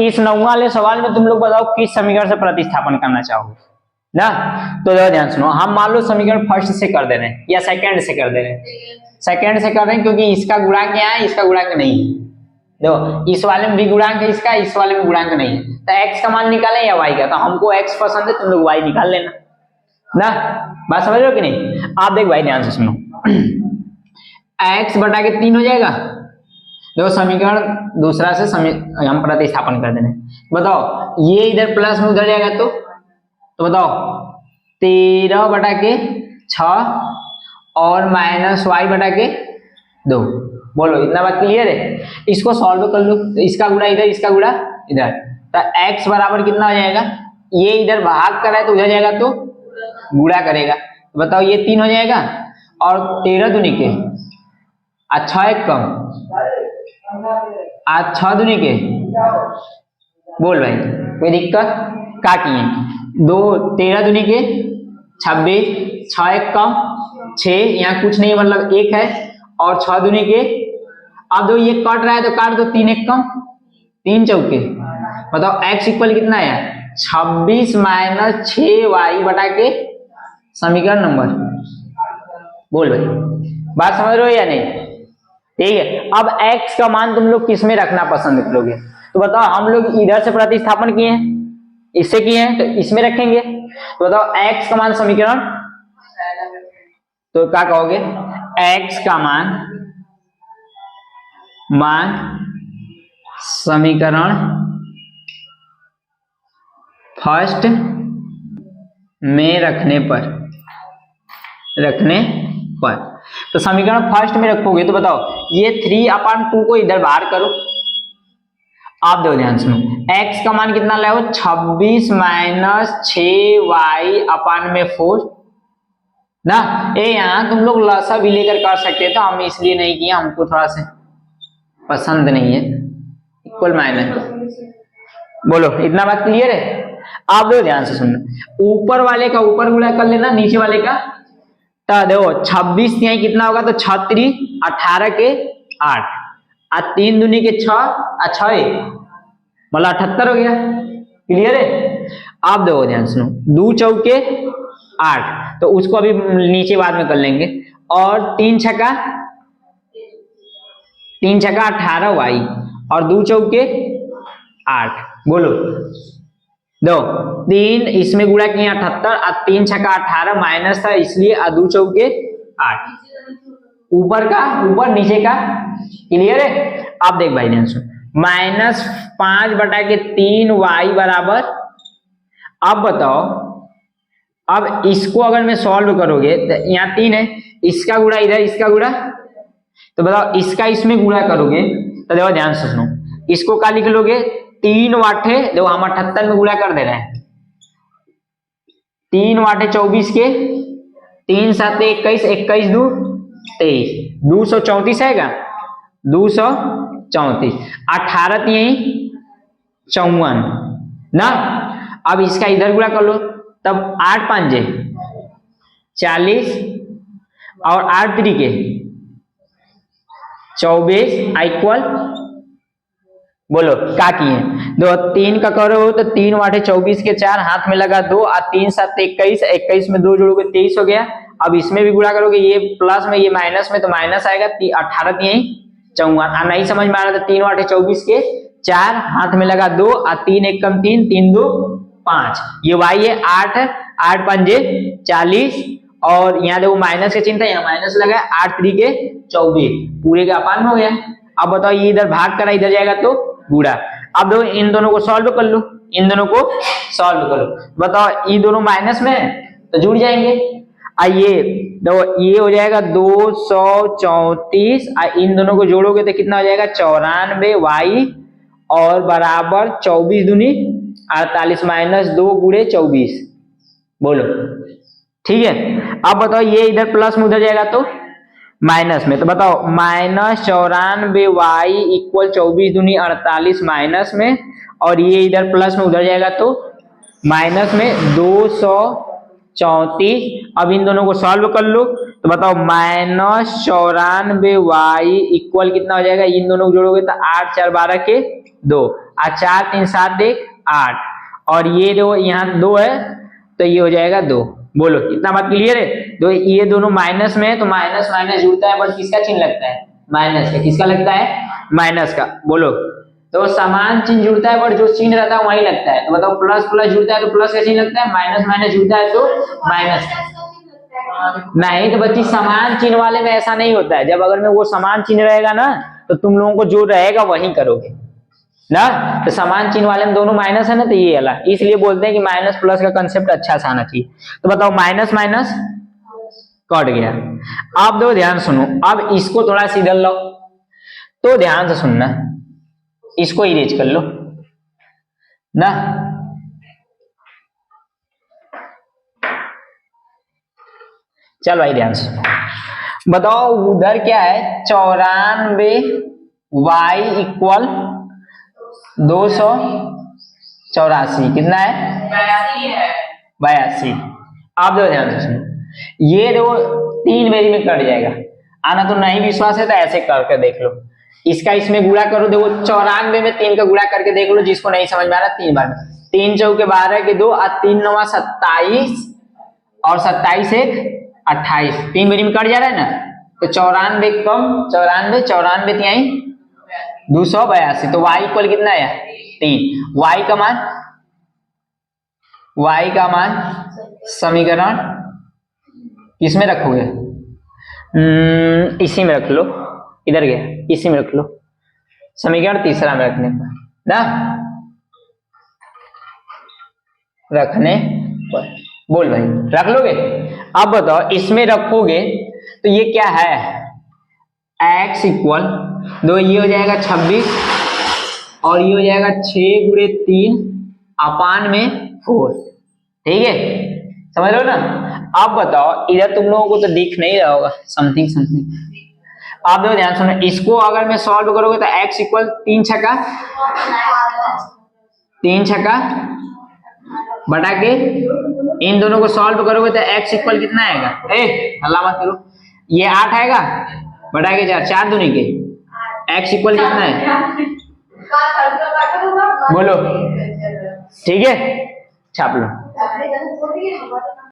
इस 9 वाले सवाल में तुम लोग बताओ किस समीकरण से प्रतिस्थापन करना चाहोगे ना। तो ध्यान सुनो, हम मान लो समीकरण फर्स्ट से कर दे रहे हैं या सेकंड से कर दे रहे हैं। सेकंड से कर रहे हैं क्योंकि इसका गुणांक यहाँ है, इसका गुणांक नहीं है। देखो इस वाले में भी गुणांक है इसका, इस वाले में गुणांक नहीं है। तो x का मान निकालें या y का, तो हमको x पसंद है, तुम लोग y निकाल लेना ना। बात समझ रहे हो कि नहीं। आप देख भाई ध्यान से सुनो, x बटा के 3 हो जाएगा। देखो समीकरण दूसरा से हम प्रतिस्थापन कर देंगे। बताओ ये इधर प्लस में उधर जाएगा तो बताओ 13 बटा के 6 और माइनस y बटा के 2। बोलो इतना बात क्लियर है। इसको सॉल्व कर लो, इसका गुणा इधर, इसका गुणा इधर, तो x बराबर कितना हो जाएगा। ये इधर भाग कर रहा है तो उधर जाएगा तो गुणा करेगा। तो बताओ ये 3 हो जाएगा और 13 दूनी के 6 एक कम 6 दूनी के। बोल भाई कोई दिक्कत का किए 2 13 दूनी के 26 6 एक कम 6, यहाँ कुछ नहीं मतलब 1 है और 6 दूनी के। अब दो ये कट रहा है तो काट दो, 3 एक कम 3 चौके। बताओ x इक्वल कितना है 26 माइनस 6y बटा के समीकरण नंबर। बोल भाई बात समझ रहे हो या नहीं। ठीक है, अब x का मान तुम लोग किस में रखना पसंद करोगे। तो बताओ हम लोग इधर से प्रतिस्थापन किए हैं, इससे किए हैं, तो इसमें रखेंगे। तो बताओ x का मान समीकरण, तो क्या कहोगे x का मान समीकरण फर्स्ट में रखने पर तो समीकरण फर्स्ट में रखोगे तो बताओ ये 3/2 को इधर बाहर करो। आप दो ध्यान सुनो, x का मान कितना लाओ 26 माइनस 6y/4 ना। ये यहाँ तुम लोग लसा भी लेकर कर सकते थे, हम इसलिए नहीं किया, हमको थोड़ा से पसंद नहीं है इक्वल माइनस। बोलो इतना बात क्लियर है। आप दो ध्यान से सुनना, ऊपर वाले का ऊपर गुणा कर लेना, नीचे वाले का। तो देखो 26 यहाँ कितना होगा तो 36 18 के 8 और 3 दूनी के 6 और 6 मतलब 78 हो गया। क्लियर है। आप देखो ध्यान सुनो, 2 चौके 8, तो उसको अभी नीचे बाद में कर लेंगे। और 3 छक्का 18y और 2 चौके 8। बोलो दो 3 इसमें गुणा किए 78 और 3 छक्का 18 माइनस था इसलिए 2 चौके 8। ऊपर का ऊपर नीचे का। क्लियर है। आप देख भाई ध्यान सुन, -5 बटा के 3y बराबर। अब बताओ, अब इसको अगर मैं सॉल्व करोगे तो यहाँ 3 है, इसका गुणा इधर, इसका गुणा, तो बताओ इसका इसमें गुणा करोगे तो देखो ध्यान से सुनो, इसको क्या लिख लोगे 3 वाटे, देखो हम 78 में गुणा कर दे रहे हैं। 3 वाटे 24 के 3 7 21 21 2 23 234 है क्या 234 18 यही 54 ना। अब इसका इधर गुणा कर लो, तब 8 5 40 और 8 3 के 24 इक्वल। बोलो क्या किए दो 3 का करो तो 3 वाटे 24 के 4 हाथ में लगा 2 और 3 7 21 21 में 2 जोड़ोगे 23 हो गया। अब इसमें भी गुणा करोगे, ये प्लस में ये माइनस में, तो माइनस आएगा 18 यही 54। नहीं समझ में आ रहा था 3 वाटे 24 के 4 हाथ में लगा 2 और 3 1 कम 3 3 2 5, ये y है 8 8 5 40 और यहाँ देखो माइनस का चिन्ह था, यहाँ माइनस लगा 8 3 के 24 पूरे का अपान हो गया। अब बताओ ये इधर भाग करा इधर जाएगा तो गुणा। अब दो इन दोनों को सॉल्व कर लो, इन दोनों को सॉल्व करो। बताओ ये दोनों माइनस में है तो जुड़ जाएंगे। आइए देखो ये हो जाएगा 234 और इन दोनों को जोड़ोगे तो कितना हो जाएगा 94y और बराबर 24 दूनी 48 माइनस 2 गुणे 24। बोलो ठीक है। अब बताओ ये इधर प्लस में उधर जाएगा तो माइनस में, तो बताओ -94y इक्वल 24 दूनी 48 माइनस में, और ये इधर प्लस में उधर जाएगा तो माइनस में 234। अब इन दोनों को सॉल्व कर लो तो बताओ -94y इक्वल कितना हो जाएगा, इन दोनों को जोड़ोगे तो 8 4 12 के 2 और 4 3 7 1 8 और ये जो यहाँ 2 है तो ये हो जाएगा 2। बोलो इतना बात क्लियर है। तो ये दोनों माइनस में है तो माइनस माइनस जुड़ता है, बट किसका चिन्ह लगता है? माइनस का। किसका लगता है? माइनस का। बोलो तो समान चिन्ह जुड़ता है बट जो चिन्ह रहता है वही लगता है। तो बताओ प्लस प्लस जुड़ता है तो प्लस का चिन्ह लगता है, माइनस माइनस जुड़ता है तो माइनस का। नहीं तो बच्ची समान चिन्ह वाले में ऐसा नहीं होता है। जब अगर में वो समान चिन्ह रहेगा ना तो तुम लोगों को जो रहेगा वही करोगे ना। तो समान चिन्ह वाले में दोनों माइनस है ना, तो ये वाला, इसलिए बोलते हैं कि माइनस प्लस का कंसेप्ट अच्छा सा आना चाहिए। तो बताओ माइनस माइनस कट गया। अब दो ध्यान सुनो, अब इसको थोड़ा सीधा लो तो ध्यान से सुनना, इसको इरेज कर लो ना। चल भाई ध्यान से बताओ उधर क्या है? 94 y इक्वल 284 कितना है? 82। आप दो ध्यान से सुनो, ये दो 3 बारी में कट जाएगा। आना तो नहीं विश्वास है तो ऐसे करके देख लो, इसका इसमें गुणा करो। देखो 94 में 3 का गुणा करके देख लो, जिसको नहीं समझ में आ रहा 3 बार 3 चौके 12 के 2 और 3 9 27 और 27 1 28, 3 बारी में कट जा रहा है ना। तो 94 कम 94 94 तिहाई 282। तो y इक्वल कितना है? 3। y का मान समीकरण किसमें रखोगे? इसी में रख लो। इधर गया, इसी में रख लो, समीकरण तीसरा में रखने पर ना, रखने पर। बोल भाई रख लोगे? अब बताओ इसमें रखोगे तो ये क्या है? x इक्वल 2, ये हो जाएगा 26 और ये हो जाएगा 6 गुणे 3 अपान में 4। ठीक है, समझ लो ना। अब बताओ इधर तुम लोगों को तो दिख नहीं रहा होगा समथिंग समथिंग। आप देखो ध्यान सुनो, इसको अगर मैं सॉल्व करोगे तो x इक्वल 3 छक्का बटा के इन दोनों को सॉल्व करोगे तो x इक्वल कितना आएगा? अल्लाह मत करो, ये 8 आएगा बटा के 4 दूनी के x इक्वल कितना है? बोलो। ठीक है, छाप लो।